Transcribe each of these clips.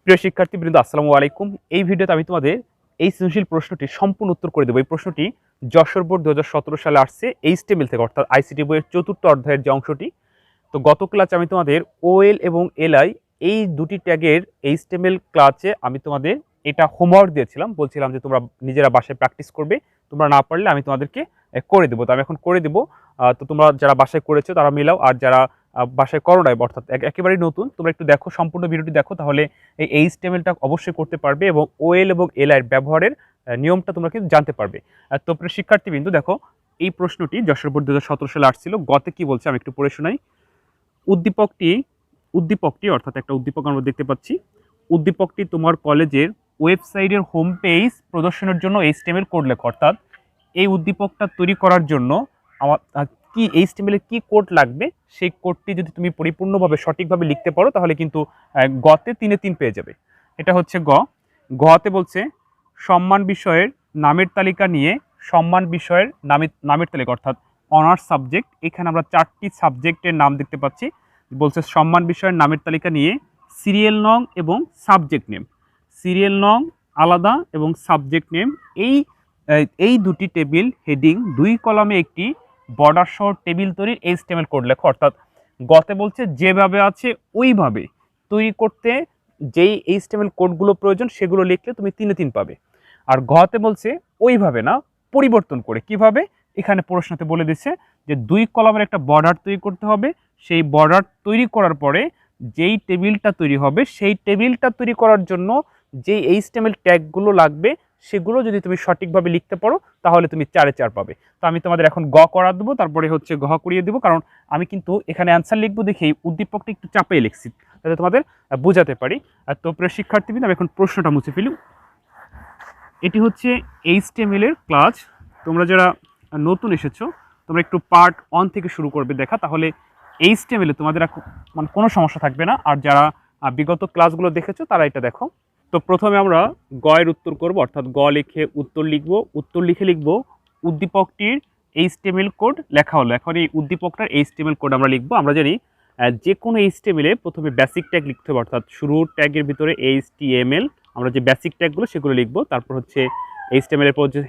প্রিয় শিক্ষার্থীবৃন্দ, আসসালামু আলাইকুম। এই ভিডিওতে আমি তোমাদের এই সৃজনশীল প্রশ্নটি সম্পূর্ণ উত্তর করে দেবো। এই প্রশ্নটি যশোর বোর্ড 2017 সালে আসছে এইচটিএমএল থেকে, অর্থাৎ আইসিটি বইয়ের 4র্থ অধ্যায়ের যে অংশটি। তো গত ক্লাসে আমি তোমাদের ওএল এবং এলআই এই দুটি ট্যাগের এইচটিএমএল ক্লাসে আমি তোমাদের এটা হোমওয়ার্ক দিয়েছিলাম, বলছিলাম যে তোমরা নিজেরা বাসায় প্র্যাকটিস করবে, তোমরা না পারলে আমি তোমাদেরকে করে দেবো। তো আমি এখন করে দেবো। তো তোমরা যারা বাসায় করেছো তারা মিলাও, আর যারা বাসায় করো নাই অর্থাৎ একেবারেই নতুন, তোমরা একটু দেখো, সম্পূর্ণ ভিডিওটি দেখো, তাহলে এই এইচটিএমএলটা অবশ্যই করতে পারবে এবং ওএল এবং এলআই এর ব্যবহারের নিয়মটা তোমরা কিন্তু জানতে পারবে। তো প্রিয় শিক্ষার্থীবৃন্দ, দেখো এই প্রশ্নটি যশোর বোর্ড 2017 সালে আসছিল। গতে কি বলছে আমি একটু পড়ে শোনাই। উদ্দীপকটি অর্থাৎ একটা উদ্দীপক আমরা দেখতে পাচ্ছি। উদ্দীপকটি তোমার কলেজের ওয়েবসাইটের হোম পেজ প্রদর্শনের জন্য এইচটিএমএল কোড লেখো। অর্থাৎ এই উদ্দীপকটা তৈরি করার জন্য আমার কি এইচটিএমএল এর কি কোড লাগবে, সেই কোডটি যদি তুমি পরিপূর্ণভাবে সঠিকভাবে লিখতে পারো তাহলে কিন্তু গতে 3-এ 3 পেয়ে যাবে। এটা হচ্ছে গতে বলছে সম্মান বিষয়ের নামের তালিকা নিয়ে, সম্মান বিষয়ের নামের তালিকা অর্থাৎ অনার্স সাবজেক্ট। এখানে আমরা 4টি সাবজেক্টের নাম দেখতে পাচ্ছি। বলছে সম্মান বিষয়ের নামের তালিকা নিয়ে সিরিয়াল নং এবং সাবজেক্ট নেম, সিরিয়াল নং আলাদা এবং সাবজেক্ট নেম, এই দুটি টেবিল হেডিং 2 কলামে একটি বর্ডার সহ টেবিল তৈরির এইচটিএমএল কোড লেখো। অর্থাৎ গতে বলছে যেভাবে আছে ওইভাবে তৈরি করতে যেই এইচটিএমএল কোডগুলো প্রয়োজন সেগুলো লিখলে তুমি 3-এ 3 পাবে। আর ঘতে বলছে ওইভাবে না, পরিবর্তন করে। কিভাবে? এখানে প্রশ্নতে বলে দিচ্ছে যে 2 কলামের একটা বর্ডার তৈরি করতে হবে। সেই বর্ডার তৈরি করার পরে যেই টেবিলটা তৈরি হবে, সেই টেবিলটা তৈরি করার জন্য যেই এইচটিএমএল ট্যাগগুলো লাগবে সেগুলো যদি তুমি সঠিকভাবে লিখতে পারো তাহলে তুমি 4-এ 4 পাবে। তো আমি তোমাদের এখন করা দেবো, তারপরে হচ্ছে করিয়ে দেবো, কারণ আমি কিন্তু এখানে অ্যান্সার লিখবো দেখে এই উদ্দীপকটা একটু চাপিয়ে লিখছি যাতে তোমাদের বোঝাতে পারি। তো প্রিয় শিক্ষার্থীবৃন্দ, আমি এখন প্রশ্নটা মুছে ফেলি। এটি হচ্ছে এইচটিএমএল এর ক্লাস। তোমরা যারা নতুন এসেছো তোমরা একটু পার্ট 1 থেকে শুরু করবে দেখা, তাহলে এইচটিএমএল এ তোমাদের মানে কোনো সমস্যা থাকবে না। আর যারা বিগত ক্লাসগুলো দেখেছো তারা এটা দেখো। তো প্রথমে আমরা এর উত্তর করব, অর্থাৎ লিখে উত্তর লিখব। উত্তর লিখব উদ্দীপকটির এইচটিএমএল কোড লেখা হলো। এখন এই উদ্দীপকটার এইচটিএমএল কোড আমরা লিখব। আমরা জানি যে কোনো এইচটিএমএল এ প্রথমে বেসিক ট্যাগ লিখতে হবে, অর্থাৎ শুরুর ট্যাগের ভিতরে এইচটিএমএল, আমরা যে বেসিক ট্যাগগুলো সেগুলো লিখব। তারপর হচ্ছে এইচটিএমএল এর পর হচ্ছে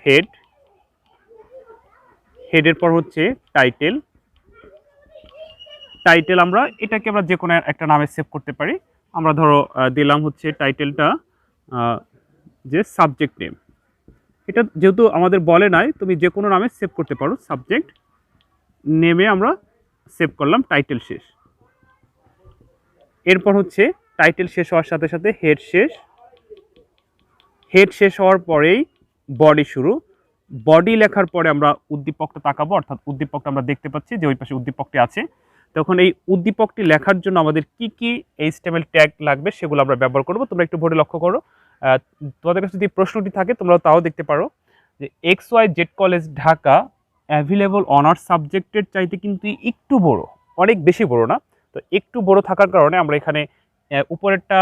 হেডের পর হচ্ছে টাইটেল আমরা এটাকে যে কোনো একটা নামে সেভ করতে পারি। আমরা ধরো দিলাম হচ্ছে টাইটেলটা যে সাবজেক্ট নেম। এটা যেহেতু আমাদের বলে নাই, তুমি যে কোনো নামে সেভ করতে পারো। সাবজেক্ট নেমে আমরা সেভ করলাম, টাইটেল শেষ। এরপর হচ্ছে টাইটেল শেষ হওয়ার সাথে সাথে হেড শেষ হওয়ার পরেই বডি শুরু। বডি লেখার পরে আমরা উদ্দীপকটা তাকাবো, অর্থাৎ উদ্দীপকটা আমরা দেখতে পাচ্ছি যে ওই পাশে উদ্দীপকটি আছে। তখন এই উদ্দীপকটি লেখার জন্য আমাদের কি এইচটিএমএল ট্যাগ লাগবে সেগুলো আমরা ব্যবহার করব। তোমরা একটু বোর্ডে লক্ষ্য করো, তোমাদের কাছে যদি প্রশ্নটি থাকে তোমরা তাও দেখতে পারো যে XYZ college Dhaka available honours সাবজেক্টের চাইতে কিন্তু একটু বড়, অনেক বেশি বড় না। তো একটু বড় থাকার কারণে আমরা এখানে উপরেরটা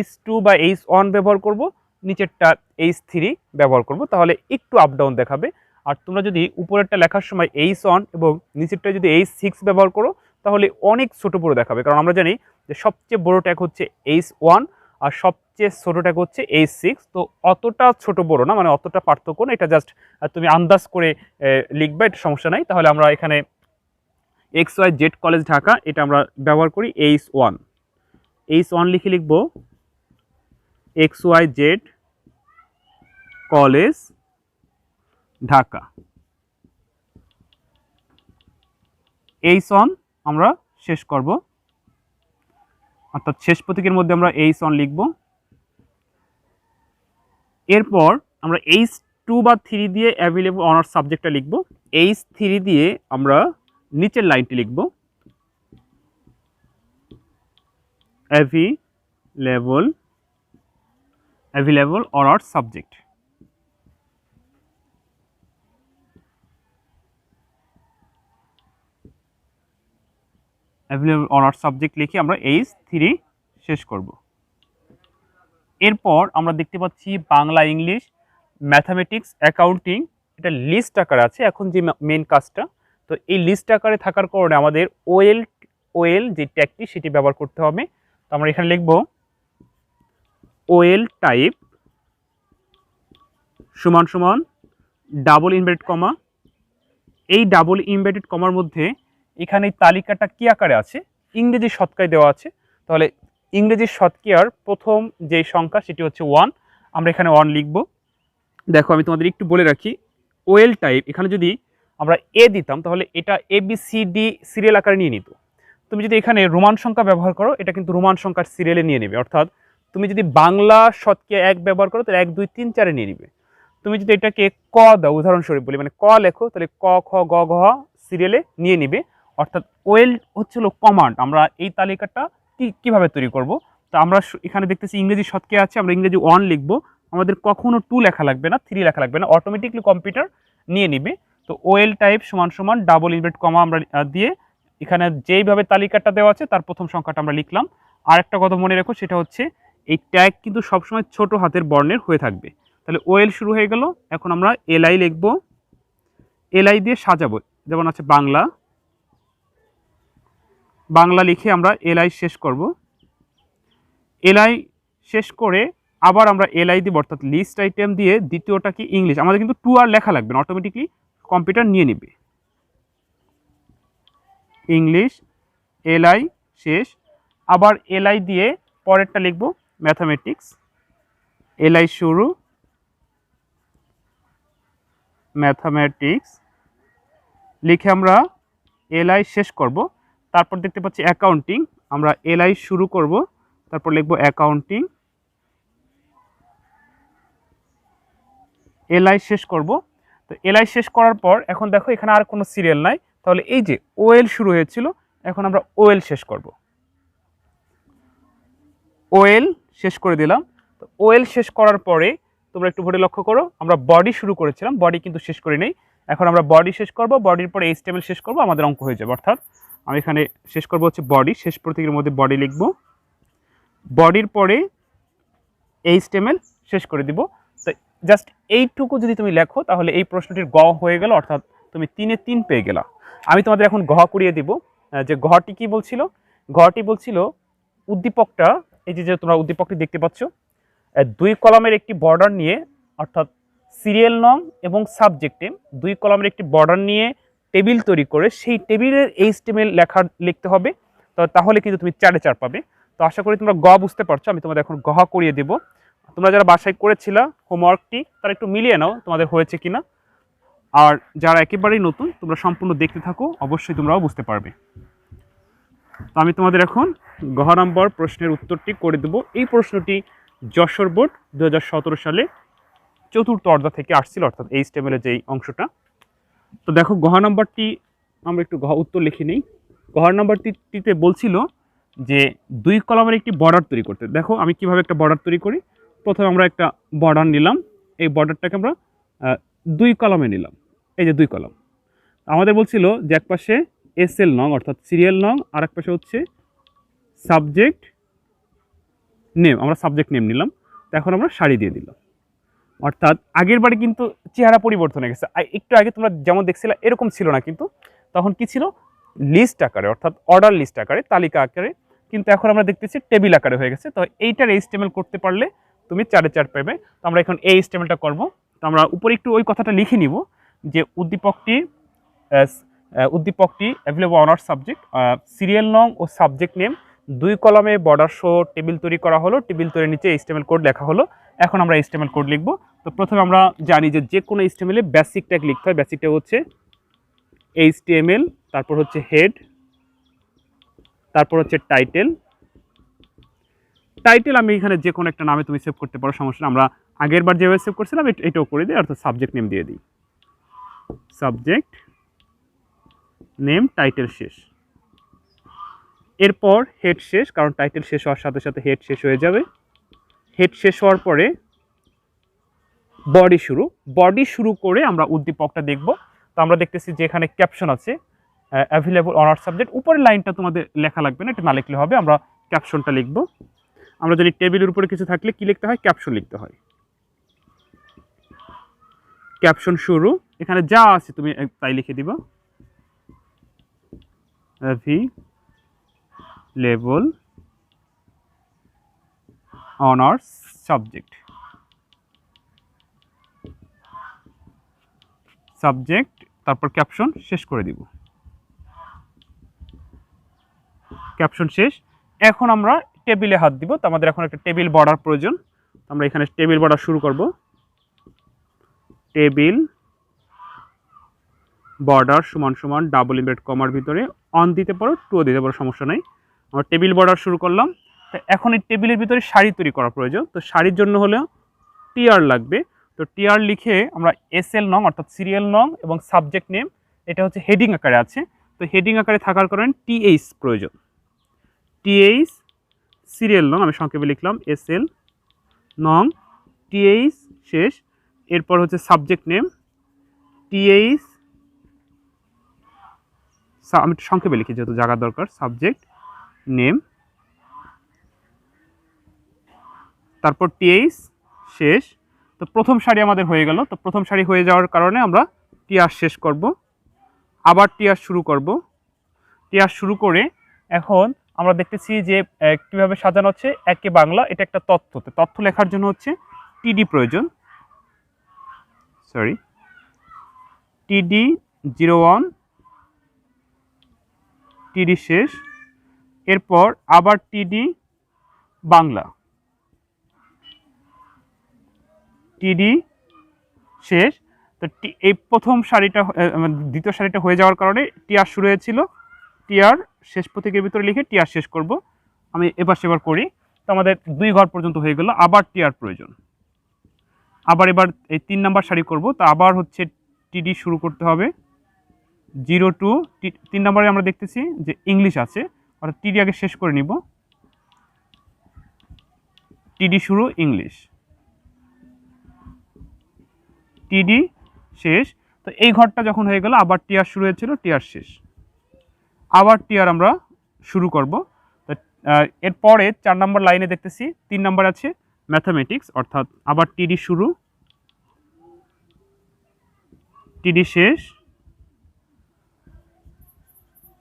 H2 বা H1 ব্যবহার করব, নিচেরটা H3 ব্যবহার করব, তাহলে একটু আপ ডাউন দেখাবে। আর তোমরা যদি উপরেরটা লেখার সময় H1 এবং নিচেরটা যদি H6 ব্যবহার করো তাহলে অনেক ছোট বড় দেখাবে, কারণ আমরা জানি যে সবচেয়ে বড় ট্যাগ হচ্ছে H1 আর সবচেয়ে ছোট ট্যাগ হচ্ছে H6। তো অতটা ছোট বড় না, মানে অতটা পার্থক্য না, এটা জাস্ট তুমি আন্দাজ করে লিখবে, এটা সমস্যা নাই। তাহলে আমরা এখানে XYZ কলেজ ঢাকা এটা আমরা ব্যবহার করি H1 লিখে লিখব XYZ কলেজ ঢাকা। H1 আমরা শেষ করব, অর্থাৎ শেষ প্রতীকের মধ্যে আমরা H1 লিখব। এরপর আমরা H2 বা 3 দিয়ে অ্যাভেলেবল অনার্স সাবজেক্টটা লিখব। H3 দিয়ে আমরা নিচের লাইনটি লিখব available honours subject. Available honours subject লিখে আমরা H3 শেষ করব। এরপর আমরা দেখতে পাচ্ছি বাংলা, ইংলিশ, ম্যাথামেটিক্স, অ্যাকাউন্টিং, এটা লিস্ট আকারে আছে এখন যে মেন কাজটা। তো এই লিস্ট আকারে থাকার কারণে আমাদের ওএল যে ট্যাগটি সেটি ব্যবহার করতে হবে। তো আমরা এখানে লিখব ওএল টাইপ সমান সমান ডাবল ইনভার্টেড কমা, এই ডাবল ইনভার্টেড কমার মধ্যে এখানে এই তালিকাটা কি আকারে আছে, ইংরেজি শতকরায় দেওয়া আছে। তাহলে ইংরেজি শতকরার প্রথম যে সংখ্যা সেটি হচ্ছে 1, আমরা এখানে 1 লিখব। দেখো আমি তোমাদের একটু বলে রাখি, ওএল টাইপ এখানে যদি আমরা এ দিতাম তাহলে এটা ABCD সিরিয়াল আকারে নিয়ে নিত। তুমি যদি এখানে রোমান সংখ্যা ব্যবহার করো এটা কিন্তু রোমান সংখ্যার সিরিয়ালে নিয়ে নেবে, অর্থাৎ তুমি যদি বাংলা শতকরা 1 ব্যবহার করো তাহলে 1 2 3 4 নিয়ে নিবে। তুমি যদি এটাকে ক দাও, উদাহরণস্বরূপ বলি, মানে ক লেখো, তাহলে ক খ গ ঘ সিরিয়ালে নিয়ে নিবে। অর্থাৎ ওয়েল হচ্ছিল কমান্ড। আমরা এই তালিকাটা কিভাবে তৈরি করব, তো আমরা এখানে দেখতেছি ইংরেজি শতকরা আছে, আমরা ইংরেজি 1 লিখব, আমাদের কখনো 2 লেখা লাগবে না, 3 লেখা লাগবে না, অটোমেটিকলি কম্পিউটার নিয়ে নিবে। তো ওয়েল টাইপ সমান সমান ডাবল ইনভার্টেড কমা আমরা দিয়ে এখানে যেইভাবে তালিকাটা দেওয়া আছে তার প্রথম সংখ্যাটা আমরা লিখলাম। আর একটা কথা মনে রেখো, সেটা হচ্ছে এই ট্যাগ কিন্তু সবসময় ছোট হাতের বর্ণের হয়ে থাকবে। তাহলে ওএল শুরু হয়ে গেল, এখন আমরা এলআই লিখব, এলআই দিয়ে সাজাবো, যেমন আছে বাংলা, বাংলা লিখে আমরা এলআই শেষ করব। এলআই শেষ করে আবার আমরা এলআই দিব, অর্থাৎ লিস্ট আইটেম দিয়ে দ্বিতীয়টা কি ইংলিশ, আমাদের কিন্তু 2 আর লেখা লাগবে না, অটোমেটিকলি কম্পিউটার নিয়ে নেবে। ইংলিশ এলআই শেষ, আবার এলআই দিয়ে পরেরটা লিখব ম্যাথামেটিক্স, এলআই শুরু ম্যাথামেটিক্স লিখে আমরা এলআই শেষ করব। তারপর দেখতে পাচ্ছি অ্যাকাউন্টিং, আমরা এলআই শুরু করব, তারপর লিখব অ্যাকাউন্টিং, এলআই শেষ করব। তো এলআই শেষ করার পর এখন দেখো এখানে আর কোনো সিরিয়াল নাই, তাহলে এই যে ওএল শুরু হয়েছিল এখন আমরা ওএল শেষ করব, ওএল শেষ করে দিলাম। তো ওএল শেষ করার পরে তোমরা একটু ভোরে লক্ষ্য করো, আমরা বডি শুরু করেছিলাম, বডি কিন্তু শেষ করি নেই, এখন আমরা বডি শেষ করব, বডির পরে এইচটিএমএল শেষ করব, আমাদের অঙ্ক হয়ে যাবে। অর্থাৎ আমি এখানে শেষ করব হচ্ছে বডি, শেষ প্রতীকের মধ্যে বডি লিখব, বডির পরে এইচটিএমএল শেষ করে দিব। তো জাস্ট এইটুকু যদি তুমি লেখো তাহলে এই প্রশ্নটির গ হয়ে গেল, অর্থাৎ তুমি 3-এ 3 পেয়ে গেলা। আমি তোমাদের এখন ঘ করিয়ে দিব, যে ঘটি কি বলছিল, ঘটি বলছিল উদ্দীপকটা, এই যে তোমরা উদ্দীপকটি দেখতে পাচ্ছ, 2 কলামের একটি বর্ডার নিয়ে, অর্থাৎ সিরিয়াল নং এবং সাবজেক্ট নেম 2 কলামের একটি বর্ডার নিয়ে টেবিল তৈরি করে সেই টেবিলের এইচটিএমএল লিখতে হবে, তো তাহলে কিন্তু তুমি 4-এ 4 পাবে। তো আশা করি তোমরা গ বুঝতে পারছো, আমি তোমাদের এখন গ করিয়ে দেব। তোমরা যারা বাসায় করেছিলা হোমওয়ার্কটি তারা একটু মিলিয়ে নাও তোমাদের হয়েছে কিনা, আর যারা একেবারেই নতুন তোমরা সম্পূর্ণ দেখতে থাকো, অবশ্যই তোমরাও বুঝতে পারবে। তো আমি তোমাদের এখন গ নম্বর প্রশ্নের উত্তরটি করে দেব। এই প্রশ্নটি যশোর বোর্ড 2017 সালে চতুর্থ অর্ধ থেকে আসছিল, অর্থাৎ এইচটিএমএল এর যেই অংশটা। তো দেখো গ নম্বরটি আমরা একটু উত্তর লিখে নিই। গ নম্বরটিতে বলছিল যে 2 কলামের একটি বর্ডার তৈরি করতে। দেখো আমি কিভাবে একটা বর্ডার তৈরি করি, প্রথমে আমরা একটা বর্ডার নিলাম, এই বর্ডারটাকে আমরা 2 কলামে নিলাম, এই যে 2 কলাম। আমাদের বলছিল যে এক পাশে এসএল নং অর্থাৎ সিরিয়াল নং, আর এক পাশে হচ্ছে সাবজেক্ট নেম, আমরা সাবজেক্ট নেম নিলাম। তো এখন আমরা সারি দিয়ে দিলাম, অর্থাৎ আগের বারে কিন্তু চেহারা পরিবর্তন হয়ে গেছে। একটু আগে তোমরা যেমন দেখছিলে এরকম ছিল না, কিন্তু তখন কি ছিল, লিস্ট আকারে, অর্থাৎ অর্ডার লিস্ট আকারে, তালিকা আকারে, কিন্তু এখন আমরা দেখতেছি টেবিল আকারে হয়ে গেছে। তো এইটার এইচটিএমএল করতে পারলে তুমি 4-এ 4 পাবে। তো আমরা এখন এই এইচটিএমএলটা করব। তো আমরা উপরে একটু ওই কথাটা লিখে নিব যে উদ্দীপকটি অ্যাভেলেবল অনার সাবজেক্ট, সিরিয়াল নং ও সাবজেক্ট নেম 2 কলামে বর্ডার শো টেবিল তৈরি করা হলো, টেবিল তৈরির নিচে এইচটিএমএল কোড লেখা হলো। এখন আমরা এইচটিএমএল কোড লিখব। তো প্রথমে আমরা জানি যে কোনো এইচটিএমএল এ বেসিক ট্যাগ লিখতে হয়, বেসিক ট্যাগ হচ্ছে এইচটিএমএল, তারপর হচ্ছে হেড, তারপর হচ্ছে টাইটেল। টাইটেল আমি এখানে যে কোনো একটা নামে তুমি সেভ করতে পারো, সমস্যা না। আমরা আগের বার যেভাবে সেভ করছিলাম এটাও করে দিই, অর্থাৎ সাবজেক্ট নেম দিয়ে দিই, সাবজেক্ট নেম, টাইটেল শেষ, এরপর হেড শেষ, কারণ টাইটেল শেষ হওয়ার সাথে সাথে হেড শেষ হয়ে যাবে। হেড শেষ হওয়ার পরে বডি শুরু, বডি শুরু করে আমরা উদ্দীপকটা দেখব। তো আমরা দেখতেছি যে এখানে ক্যাপশন আছে অ্যাভেলেবল অনার সাবজেক্ট, উপরের লাইনটা তোমাদের লেখা লাগবে না, এটা না লিখলে হবে, আমরা ক্যাপশনটা লিখব। আমরা যদি টেবিলের উপরে কিছু থাকলে কি লিখতে হয়, ক্যাপশন লিখতে হয়। ক্যাপশন শুরু, এখানে যা আছে তুমি তাই লিখে দিবা, অ্যাভেলেবল অনার্স সাবজেক্ট, তারপর ক্যাপশন শেষ করে দিব। ক্যাপশন শেষ। এখন আমরা টেবিলে হাত দিব, তো আমাদের এখন একটা টেবিল বর্ডার প্রয়োজন। আমরা এখানে টেবিল বর্ডার শুরু করব। টেবিল বর্ডার সমান সমান ডাবল ইনভার্টেড কমার ভিতরে অন দিতে পারো, টুও দিতে পারো, সমস্যা নাই। আমরা টেবিল বর্ডার শুরু করলাম। তো এখন এই টেবিলের ভিতরে সারি তৈরি করা প্রয়োজন। তো সারির জন্য হলেও টিআর লাগবে। তো টিআর লিখে আমরা এসএল নং অর্থাৎ সিরিয়াল নং এবং সাবজেক্ট নেম, এটা হচ্ছে হেডিং আকারে আছে। তো হেডিং আকারে থাকার কারণে টিএইচ প্রয়োজন। টিএইচ সিরিয়াল নং আমি সংক্ষেপে লিখলাম এসএল নং, টিএইচ শেষ। এরপর হচ্ছে সাবজেক্ট নেম টিএইচ, আমি সংক্ষেপে লিখি যেহেতু জায়গার দরকার, সাবজেক্ট নেম, তারপর টিএইচ শেষ। তো প্রথম সারি আমাদের হয়ে গেল। তো প্রথম সারি হয়ে যাওয়ার কারণে আমরা টিআর শেষ করব, আবার টিআর শুরু করব। টিআর শুরু করে এখন আমরা দেখতেছি যে কীভাবে সাজানো হচ্ছে। একে বাংলা, এটা একটা তথ্য, তথ্য লেখার জন্য হচ্ছে টিডি প্রয়োজন, সরি টিডি 01, টিডি শেষ। এরপর আবার টিডি বাংলা, টিডি শেষ। তো এই প্রথম সারিটা দ্বিতীয় সারিটা হয়ে যাওয়ার কারণে টিআর শুরু হয়েছিল, টিআর শেষ প্রতীকের ভিতরে লিখে টিআর শেষ করব। আমি এবার সেবার করি। তো আমাদের 2 ঘর পর্যন্ত হয়ে গেল। আবার টিআর প্রয়োজন, আবার এবার এই 3 নাম্বার সারি করব। তো আবার হচ্ছে টিডি শুরু করতে হবে 02। 3 নম্বরে আমরা দেখতেছি যে ইংলিশ আছে, অর্থাৎ টিডি আগে শেষ করে নিব। টিডি শুরু ইংলিশ, টিডি শেষ। তো এই ঘরটা যখন হয়ে গেল, আবার টিআর শুরু হয়েছিল, টিআর শেষ, আবার টিআর আমরা শুরু করব। তো এরপরে 4 নম্বর লাইনে দেখতেছি 3 নম্বর আছে ম্যাথামেটিক্স, অর্থাৎ আবার টিডি শুরু, টিডি শেষ,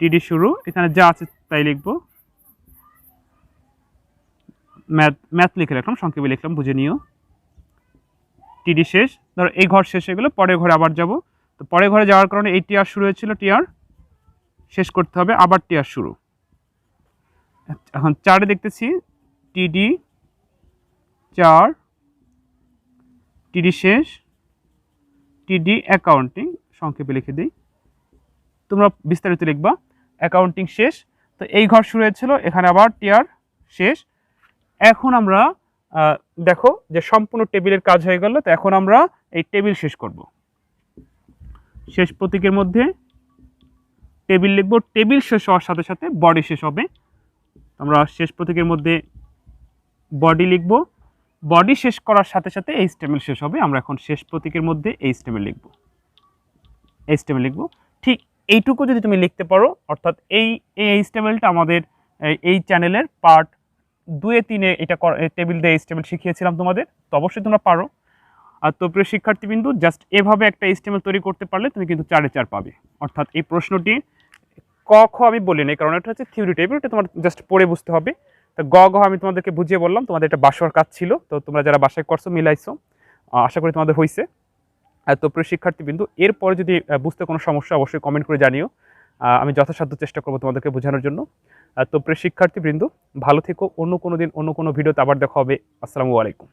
টিডি শুরু। এখানে যা আছে তাই লিখব, ম্যাথ লিখে রাখলাম, সংক্ষেপে লিখলাম, বুঝে নিও। টিডি শেষ। ধরো এই ঘর শেষ হয়ে গেলো, পরের ঘরে আবার যাব। তো পরের ঘরে যাওয়ার কারণে এই টিআর শুরু হয়েছিল, টিআর শেষ করতে হবে, আবার টিআর শুরু। এখন 4-এ দেখতেছি টিডি 4, টিডি শেষ, টিডি অ্যাকাউন্টিং, সংক্ষেপে লিখে দিই, তোমরা বিস্তারিত লিখবা। অ্যাকাউন্টিং শেষ। তো এই ঘর শুরু হয়েছিল, এখানে আবার টিআর শেষ। এখন আমরা দেখো যে সম্পূর্ণ টেবিলের কাজ হয়ে গেল। তো এখন আমরা এই টেবিল শেষ করব। শেষ প্রতীকের মধ্যে টেবিল লিখব। টেবিল শেষ হওয়ার সাথে সাথে বডি শেষ হবে। আমরা শেষ প্রতীকের মধ্যে বডি লিখব। বডি শেষ করার সাথে সাথে এইচটিএমএল শেষ হবে। আমরা এখন শেষ প্রতীকের মধ্যে এইচটিএমএল লিখব, এইচটিএমএল লিখব। ঠিক এইটুকু যদি তুমি লিখতে পারো, অর্থাৎ এই এইচটিএমএলটা আমাদের এই চ্যানেলের পার্ট 2-3-এ এটা টেবিল দিয়ে এইচটিএমএল শিখিয়েছিলাম তোমাদের, তো অবশ্যই তোমরা পারো। আর তো প্রিয় শিক্ষার্থীবৃন্দু, জাস্ট এভাবে একটা এইচটিএমএল তৈরি করতে পারলে তুমি কিন্তু 4-এ 4 পাবে। অর্থাৎ এই প্রশ্নটি ক খ আমি বলি না, কারণ এটা হচ্ছে থিওরি টাইপের, এটা তোমার জাস্ট পড়ে বুঝতে হবে। তো গ ঘ আমি তোমাদেরকে বুঝিয়ে বললাম, তোমাদের এটা বাসার কাজ ছিল। তো তোমরা যারা বাসায় করছো, মিলাইছো, আশা করি তোমাদের হয়েছে। তো প্রিয় শিক্ষার্থীবৃন্দু, এরপরে যদি বুঝতে কোনো সমস্যা অবশ্যই কমেন্ট করে জানিও, আমি যথাসাধ্য চেষ্টা করবো তোমাদেরকে বোঝানোর জন্য। তো প্রিয় শিক্ষার্থীবৃন্দু, ভালো থেকো। অন্য কোনো দিন অন্য কোনো ভিডিওতে আবার দেখা হবে। আসসালামু আলাইকুম।